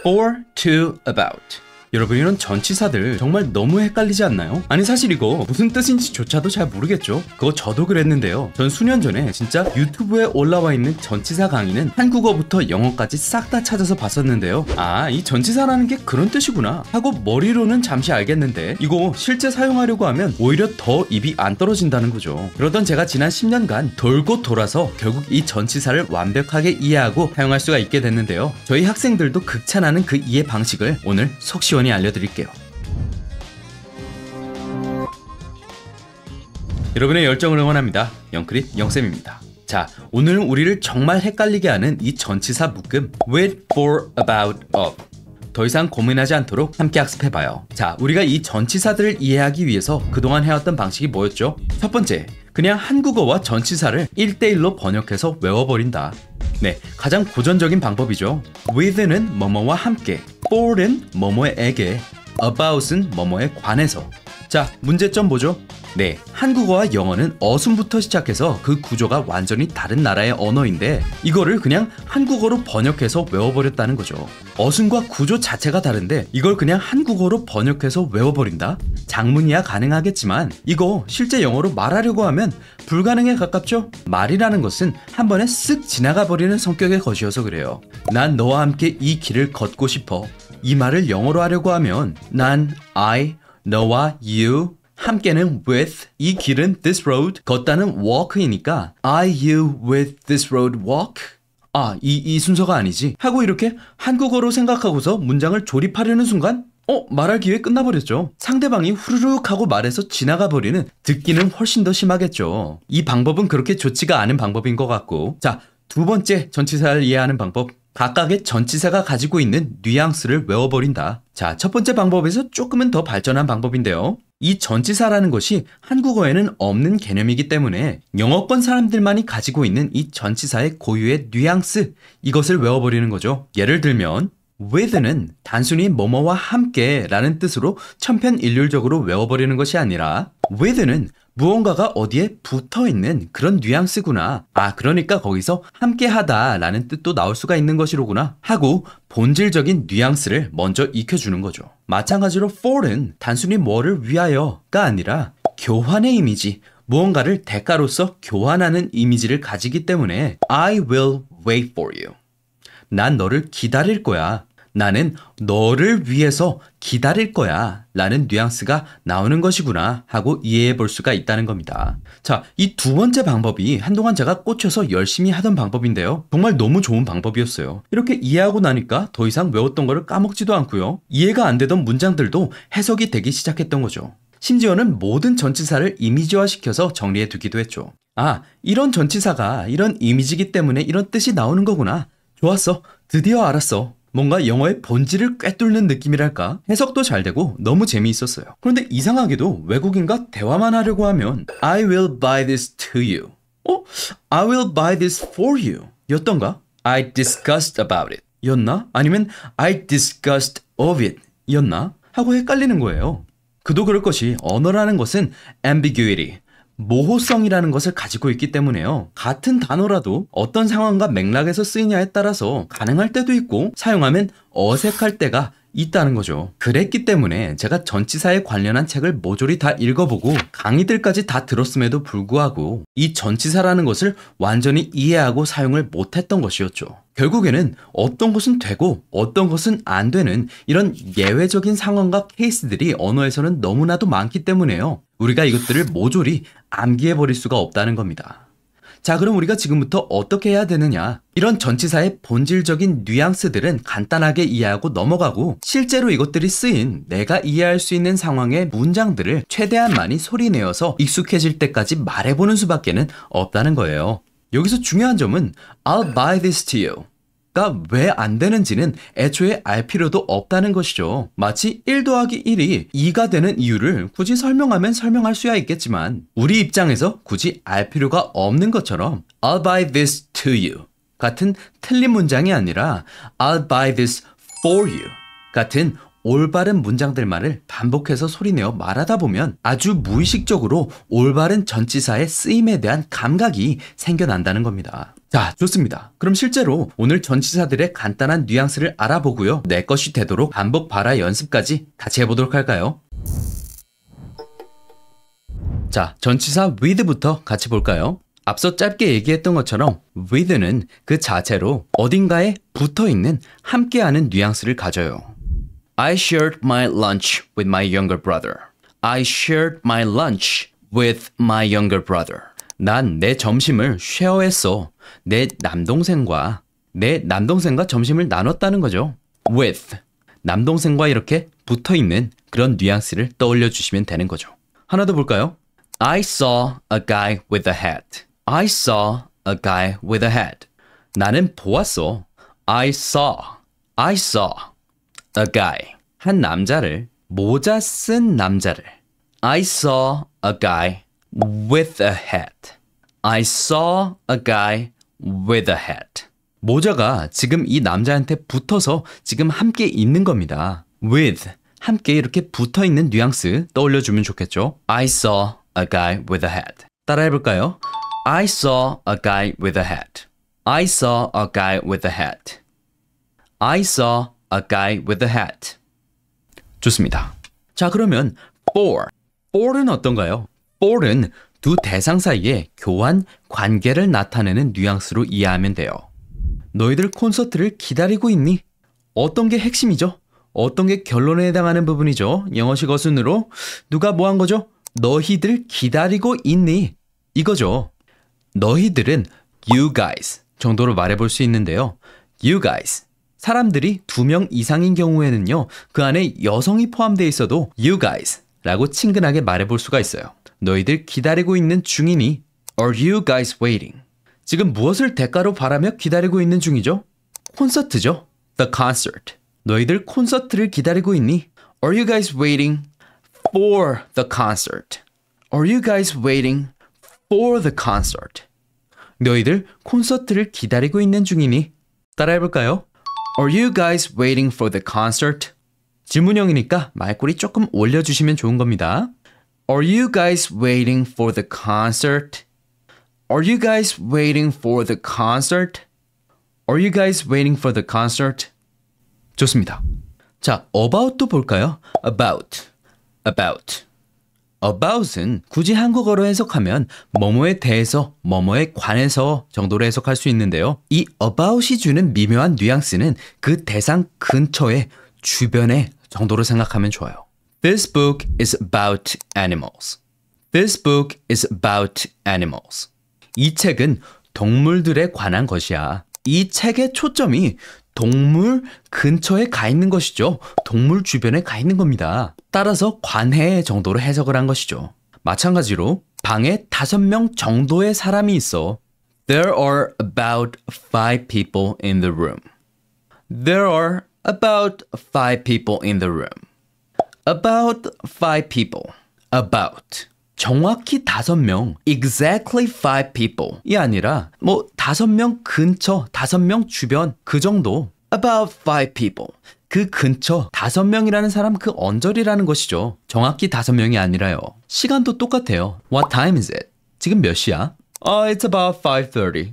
for, to, about. 여러분 이런 전치사들 정말 너무 헷갈리지 않나요? 아니 사실 이거 무슨 뜻인지조차도 잘 모르겠죠? 그거 저도 그랬는데요. 전 수년 전에 진짜 유튜브에 올라와 있는 전치사 강의는 한국어부터 영어까지 싹 다 찾아서 봤었는데요. 아, 이 전치사라는 게 그런 뜻이구나 하고 머리로는 잠시 알겠는데 이거 실제 사용하려고 하면 오히려 더 입이 안 떨어진다는 거죠. 그러던 제가 지난 10년간 돌고 돌아서 결국 이 전치사를 완벽하게 이해하고 사용할 수가 있게 됐는데요. 저희 학생들도 극찬하는 그 이해 방식을 오늘 속 시원히 알려드릴게요. 여러분의 열정을 응원합니다. 영크릿 영쌤입니다. 자, 오늘은 우리를 정말 헷갈리게 하는 이 전치사 묶음 with, for, about, of. 더 이상 고민하지 않도록 함께 학습해봐요. 자, 우리가 이 전치사들을 이해하기 위해서 그동안 해왔던 방식이 뭐였죠? 첫 번째, 그냥 한국어와 전치사를 1대1로 번역해서 외워버린다. 네, 가장 고전적인 방법이죠. with는 뭐뭐와 함께, for는 뭐뭐에게, about은 뭐뭐에 관해서. 자, 문제점 뭐죠? 네, 한국어와 영어는 어순부터 시작해서 그 구조가 완전히 다른 나라의 언어인데 이거를 그냥 한국어로 번역해서 외워버렸다는 거죠. 어순과 구조 자체가 다른데 이걸 그냥 한국어로 번역해서 외워버린다? 장문이야 가능하겠지만 이거 실제 영어로 말하려고 하면 불가능에 가깝죠? 말이라는 것은 한 번에 쓱 지나가 버리는 성격의 것이어서 그래요. 난 너와 함께 이 길을 걷고 싶어. 이 말을 영어로 하려고 하면 난 I, 너와 you, 함께는 with, 이 길은 this road, 걷다는 walk이니까 Are you with this road walk? 아, 이 순서가 아니지 하고 이렇게 한국어로 생각하고서 문장을 조립하려는 순간 말할 기회 끝나버렸죠. 상대방이 후루룩 하고 말해서 지나가 버리는 듣기는 훨씬 더 심하겠죠. 이 방법은 그렇게 좋지가 않은 방법인 것 같고, 자, 두 번째 전치사를 이해하는 방법, 각각의 전치사가 가지고 있는 뉘앙스를 외워버린다. 자, 첫 번째 방법에서 조금은 더 발전한 방법인데요. 이 전치사라는 것이 한국어에는 없는 개념이기 때문에 영어권 사람들만이 가지고 있는 이 전치사의 고유의 뉘앙스, 이것을 외워버리는 거죠. 예를 들면 with는 단순히 뭐뭐와 함께 라는 뜻으로 천편일률적으로 외워버리는 것이 아니라 with는 무언가가 어디에 붙어있는 그런 뉘앙스구나. 아, 그러니까 거기서 함께하다 라는 뜻도 나올 수가 있는 것이로구나 하고 본질적인 뉘앙스를 먼저 익혀주는 거죠. 마찬가지로 for는 단순히 뭐를 위하여가 아니라 교환의 이미지, 무언가를 대가로서 교환하는 이미지를 가지기 때문에 I will wait for you. 난 너를 기다릴 거야. 나는 너를 위해서 기다릴 거야 라는 뉘앙스가 나오는 것이구나 하고 이해해 볼 수가 있다는 겁니다. 자, 이 두 번째 방법이 한동안 제가 꽂혀서 열심히 하던 방법인데요. 정말 너무 좋은 방법이었어요. 이렇게 이해하고 나니까 더 이상 외웠던 거를 까먹지도 않고요. 이해가 안 되던 문장들도 해석이 되기 시작했던 거죠. 심지어는 모든 전치사를 이미지화시켜서 정리해 두기도 했죠. 아, 이런 전치사가 이런 이미지이기 때문에 이런 뜻이 나오는 거구나. 좋았어. 드디어 알았어. 뭔가 영어의 본질을 꿰뚫는 느낌이랄까? 해석도 잘 되고 너무 재미있었어요. 그런데 이상하게도 외국인과 대화만 하려고 하면 I will buy this to you. I will buy this for you 였던가? I discussed about it 였나? 아니면 I discussed of it 였나? 하고 헷갈리는 거예요. 그도 그럴 것이 언어라는 것은 ambiguity, 모호성이라는 것을 가지고 있기 때문에요. 같은 단어라도 어떤 상황과 맥락에서 쓰이냐에 따라서 가능할 때도 있고 사용하면 어색할 때가 있다는 거죠. 그랬기 때문에 제가 전치사에 관련한 책을 모조리 다 읽어보고 강의들까지 다 들었음에도 불구하고 이 전치사라는 것을 완전히 이해하고 사용을 못했던 것이었죠. 결국에는 어떤 것은 되고 어떤 것은 안 되는 이런 예외적인 상황과 케이스들이 언어에서는 너무나도 많기 때문에요. 우리가 이것들을 모조리 암기해버릴 수가 없다는 겁니다. 자, 그럼 우리가 지금부터 어떻게 해야 되느냐? 이런 전치사의 본질적인 뉘앙스들은 간단하게 이해하고 넘어가고 실제로 이것들이 쓰인 내가 이해할 수 있는 상황의 문장들을 최대한 많이 소리내어서 익숙해질 때까지 말해보는 수밖에는 없다는 거예요. 여기서 중요한 점은 I'll buy this to you 가 왜 안 되는지는 애초에 알 필요도 없다는 것이죠. 마치 1 더하기 1이 2가 되는 이유를 굳이 설명하면 설명할 수야 있겠지만 우리 입장에서 굳이 알 필요가 없는 것처럼 I'll buy this to you 같은 틀린 문장이 아니라 I'll buy this for you 같은 올바른 문장들만을 반복해서 소리내어 말하다 보면 아주 무의식적으로 올바른 전치사의 쓰임에 대한 감각이 생겨난다는 겁니다. 자, 좋습니다. 그럼 실제로 오늘 전치사들의 간단한 뉘앙스를 알아보고요. 내 것이 되도록 반복 발화 연습까지 같이 해보도록 할까요? 자, 전치사 with부터 같이 볼까요? 앞서 짧게 얘기했던 것처럼 with는 그 자체로 어딘가에 붙어있는 함께하는 뉘앙스를 가져요. I shared my lunch with my younger brother. I shared my lunch with my younger brother. 난 내 점심을 쉐어했어. 내 남동생과 점심을 나눴다는 거죠. with, 남동생과 이렇게 붙어있는 그런 뉘앙스를 떠올려 주시면 되는 거죠. 하나 더 볼까요? I saw a guy with a hat. I saw a guy with a hat. 나는 보았어. I saw a guy. 한 남자를, 모자 쓴 남자를. I saw a guy with a hat. I saw a guy with a hat. 모자가 지금 이 남자한테 붙어서 지금 함께 있는 겁니다. with, 함께 이렇게 붙어 있는 뉘앙스 떠올려주면 좋겠죠. I saw a guy with a hat. 따라 해볼까요? I saw a guy with a hat. I saw a guy with a hat. I saw a guy with a hat. 좋습니다. 자, 그러면 for는 어떤가요? for는 두 대상 사이의 교환 관계를 나타내는 뉘앙스로 이해하면 돼요. 너희들 콘서트를 기다리고 있니? 어떤 게 핵심이죠? 어떤 게 결론에 해당하는 부분이죠? 영어식 어순으로 누가 뭐 한 거죠? 너희들 기다리고 있니? 이거죠. 너희들은 you guys 정도로 말해볼 수 있는데요. you guys. 사람들이 2명 이상인 경우에는요. 그 안에 여성이 포함되어 있어도 you guys 라고 친근하게 말해볼 수가 있어요. 너희들 기다리고 있는 중이니? Are you guys waiting? 지금 무엇을 대가로 바라며 기다리고 있는 중이죠? 콘서트죠. The concert. 너희들 콘서트를 기다리고 있니? Are you guys waiting for the concert? Are you guys waiting for the concert? 너희들 콘서트를 기다리고 있는 중이니? 따라해볼까요? Are you guys waiting for the concert? 질문형이니까 말꼬리 조금 올려주시면 좋은 겁니다. Are you guys waiting for the concert? Are you guys waiting for the concert? Are you guys waiting for the concert? 좋습니다. 자, about도 볼까요? about은 굳이 한국어로 해석하면 뭐뭐에 대해서, 뭐뭐에 관해서 정도로 해석할 수 있는데요. 이 about이 주는 미묘한 뉘앙스는 그 대상 근처에, 주변에 정도로 생각하면 좋아요. This book is about animals. This book is about animals. 이 책은 동물들에 관한 것이야. 이 책의 초점이 동물 근처에 가 있는 것이죠. 동물 주변에 가 있는 겁니다. 따라서 관해 정도로 해석을 한 것이죠. 마찬가지로 방에 5명 정도의 사람이 있어. There are about 5 people in the room. There are about 5 people in the room. About 5 people. About. 정확히 5명, exactly 5 people 이 아니라 뭐 5명 근처, 5명 주변 그 정도. About 5 people. 그 근처 5명이라는 사람 그 언저리라는 것이죠. 정확히 5명이 아니라요. 시간도 똑같아요. What time is it? 지금 몇 시야? It's about 5:30.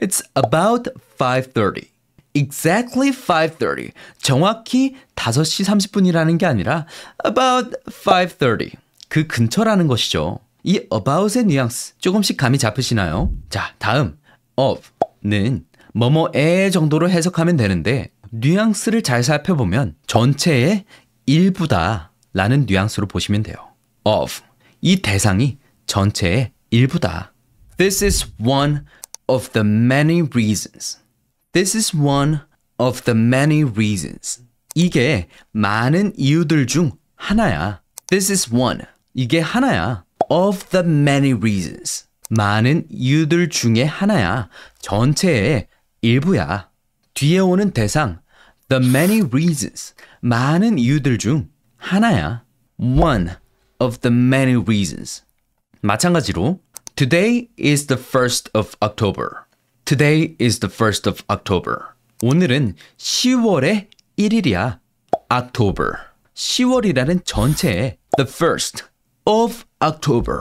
It's about 5:30. Exactly 5:30. 정확히 5시 30분이라는 게 아니라 about 5:30. 그 근처라는 것이죠. 이 about의 뉘앙스 조금씩 감이 잡히시나요? 자, 다음 of는 뭐뭐에 정도로 해석하면 되는데 뉘앙스를 잘 살펴보면 전체의 일부다 라는 뉘앙스로 보시면 돼요. of, 이 대상이 전체의 일부다. This is one of the many reasons. This is one of the many reasons. 이게 많은 이유들 중 하나야. This is one. 이게 하나야. Of the many reasons. 많은 이유들 중에 하나야. 전체의 일부야. 뒤에 오는 대상 the many reasons. 많은 이유들 중 하나야. One of the many reasons. 마찬가지로 Today is the 1st of October. Today is the 1st of October. 오늘은 10월의 1일이야. October. 10월이라는 전체에 the first of October.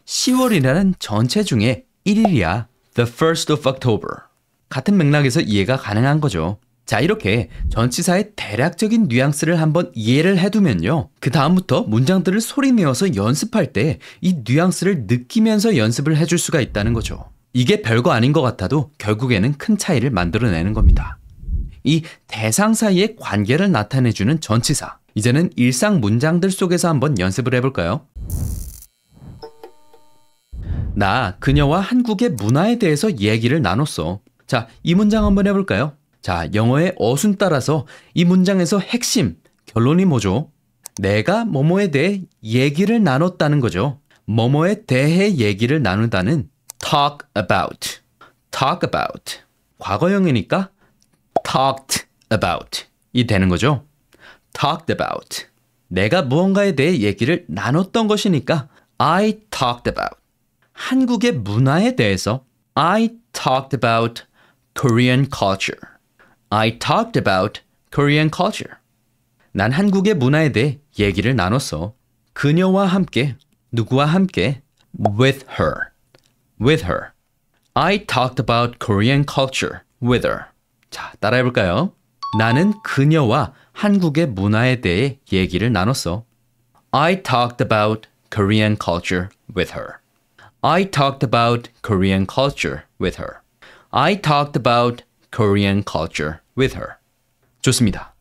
10월이라는 전체 중에 1일이야. The first of October. 같은 맥락에서 이해가 가능한 거죠. 자, 이렇게 전치사의 대략적인 뉘앙스를 한번 이해를 해두면요. 그 다음부터 문장들을 소리내어서 연습할 때 이 뉘앙스를 느끼면서 연습을 해줄 수가 있다는 거죠. 이게 별거 아닌 것 같아도 결국에는 큰 차이를 만들어내는 겁니다. 이 대상 사이의 관계를 나타내주는 전치사. 이제는 일상 문장들 속에서 한번 연습을 해볼까요? 나 그녀와 한국의 문화에 대해서 얘기를 나눴어. 자, 이 문장 한번 해볼까요? 자, 영어의 어순 따라서 이 문장에서 핵심, 결론이 뭐죠? 내가 뭐뭐에 대해 얘기를 나눴다는 거죠. 뭐뭐에 대해 얘기를 나누다는 talk about. talk about. 과거형이니까 talked about 이 되는 거죠. talked about. 내가 무언가에 대해 얘기를 나눴던 것이니까 I talked about. 한국의 문화에 대해서 I talked about Korean culture. I talked about Korean culture. 난 한국의 문화에 대해 얘기를 나눴어. 그녀와 함께, 누구와 함께? With her. With her. I talked about Korean culture with her. 자, 따라해볼까요? 나는 그녀와 한국의 문화에 대해 얘기를 나눴어. I talked about Korean culture with her. I talked about Korean culture with her. I talked about Korean culture with her. 좋습니다.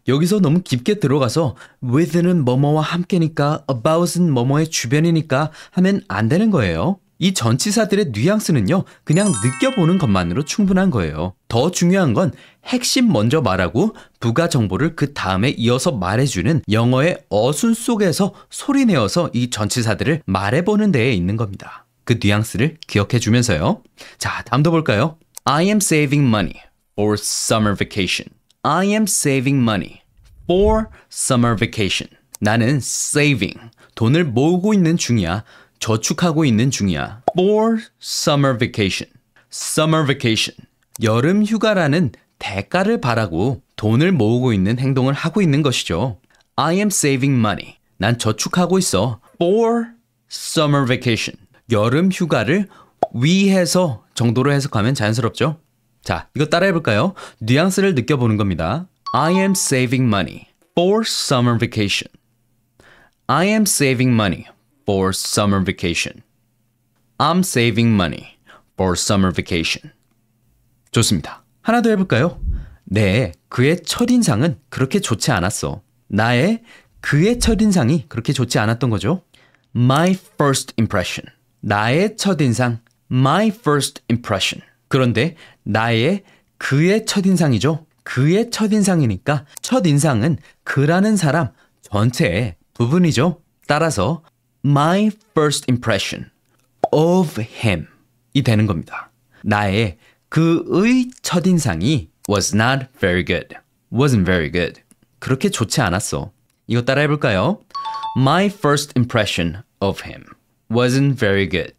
여기서 너무 깊게 들어가서 with는 뭐뭐와 함께니까 about은 뭐뭐의 주변이니까 하면 안 되는 거예요. 이 전치사들의 뉘앙스는요, 그냥 느껴보는 것만으로 충분한 거예요. 더 중요한 건 핵심 먼저 말하고 부가 정보를 그 다음에 이어서 말해주는 영어의 어순 속에서 소리내어서 이 전치사들을 말해보는 데에 있는 겁니다. 그 뉘앙스를 기억해 주면서요. 자, 다음도 볼까요? I am saving money for summer vacation. I am saving money for summer vacation. 나는 saving, 돈을 모으고 있는 중이야. 저축하고 있는 중이야. For summer vacation. Summer vacation. 여름 휴가라는 대가를 바라고 돈을 모으고 있는 행동을 하고 있는 것이죠. I am saving money. 난 저축하고 있어. For summer vacation. 여름 휴가를 위해서 정도로 해석하면 자연스럽죠? 자, 이거 따라해볼까요? 뉘앙스를 느껴보는 겁니다. I am saving money for summer vacation. I am saving money for summer vacation. I'm saving money for summer vacation. 좋습니다. 하나 더 해볼까요? 네, 그의 첫인상은 그렇게 좋지 않았어. 나의 그의 첫인상이 그렇게 좋지 않았던 거죠. My first impression. 나의 첫인상. My first impression. 그런데 나의 그의 첫인상이죠. 그의 첫인상이니까 첫인상은 그라는 사람 전체의 부분이죠. 따라서 My first impression of him 이 되는 겁니다. 나의 그의 첫인상이 was not very good. wasn't very good. 그렇게 좋지 않았어. 이거 따라 해볼까요? My first impression of him wasn't very good.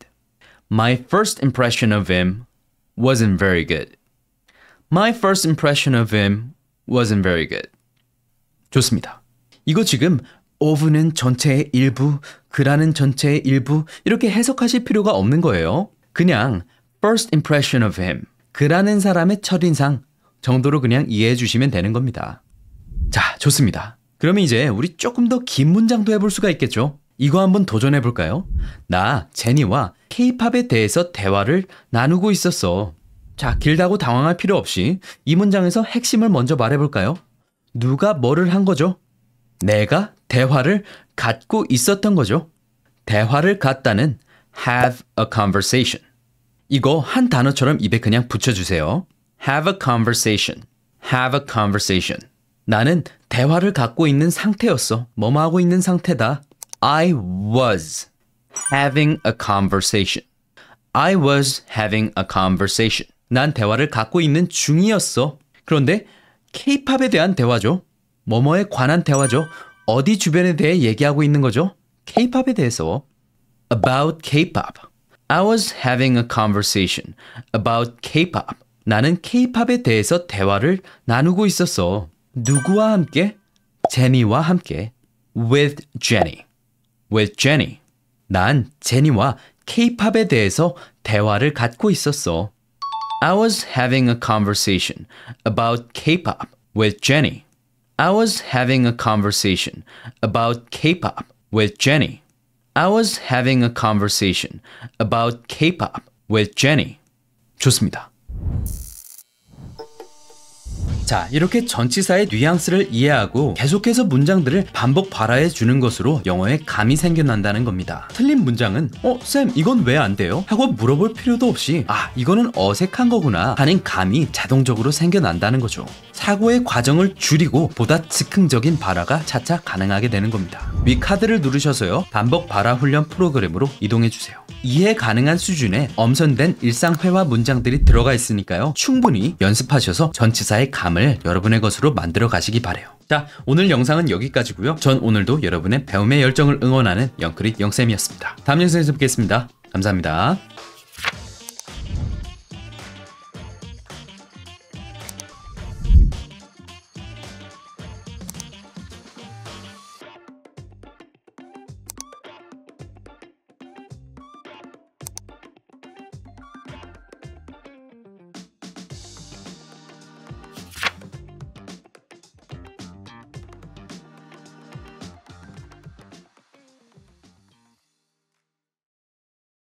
My first impression of him wasn't very good. My first impression of him wasn't very good. 좋습니다. 이거 지금 of는 전체의 일부, 그라는 전체의 일부 이렇게 해석하실 필요가 없는 거예요. 그냥 first impression of him, 그라는 사람의 첫인상 정도로 그냥 이해해 주시면 되는 겁니다. 자, 좋습니다. 그러면 이제 우리 조금 더 긴 문장도 해볼 수가 있겠죠? 이거 한번 도전해 볼까요? 나 제니와 K-팝에 대해서 대화를 나누고 있었어. 자, 길다고 당황할 필요 없이 이 문장에서 핵심을 먼저 말해볼까요? 누가 뭐를 한 거죠? 내가 대화를 갖고 있었던 거죠. 대화를 갖다는 have a conversation. 이거 한 단어처럼 입에 그냥 붙여주세요. have a conversation. have a conversation. 나는 대화를 갖고 있는 상태였어. 뭐뭐 하고 있는 상태다. I was having a conversation. I was having a conversation. 난 대화를 갖고 있는 중이었어. 그런데 K-팝에 대한 대화죠. 뭐뭐에 관한 대화죠. 어디 주변에 대해 얘기하고 있는 거죠? K-팝에 대해서. About K-pop. I was having a conversation about K-pop. 나는 K-팝에 대해서 대화를 나누고 있었어. 누구와 함께? 제니와 함께 with Jenny. with Jenny. 난 제니와 K-팝에 대해서 대화를 갖고 있었어. I was having a conversation about K-pop with Jenny. I was having a conversation about K-pop with Jenny. I was having a conversation about K-pop with Jenny. 좋습니다. 자, 이렇게 전치사의 뉘앙스를 이해하고 계속해서 문장들을 반복 발화해 주는 것으로 영어에 감이 생겨난다는 겁니다. 틀린 문장은 쌤 이건 왜 안 돼요? 하고 물어볼 필요도 없이 이거는 어색한 거구나 하는 감이 자동적으로 생겨난다는 거죠. 사고의 과정을 줄이고 보다 즉흥적인 발화가 차차 가능하게 되는 겁니다. 위 카드를 누르셔서요. 반복 발화 훈련 프로그램으로 이동해 주세요. 이해 가능한 수준의 엄선된 일상 회화 문장들이 들어가 있으니까요. 충분히 연습하셔서 전치사의 감을 여러분의 것으로 만들어 가시기 바래요. 자, 오늘 영상은 여기까지고요. 전 오늘도 여러분의 배움의 열정을 응원하는 영크릿 영쌤이었습니다. 다음 영상에서 뵙겠습니다. 감사합니다.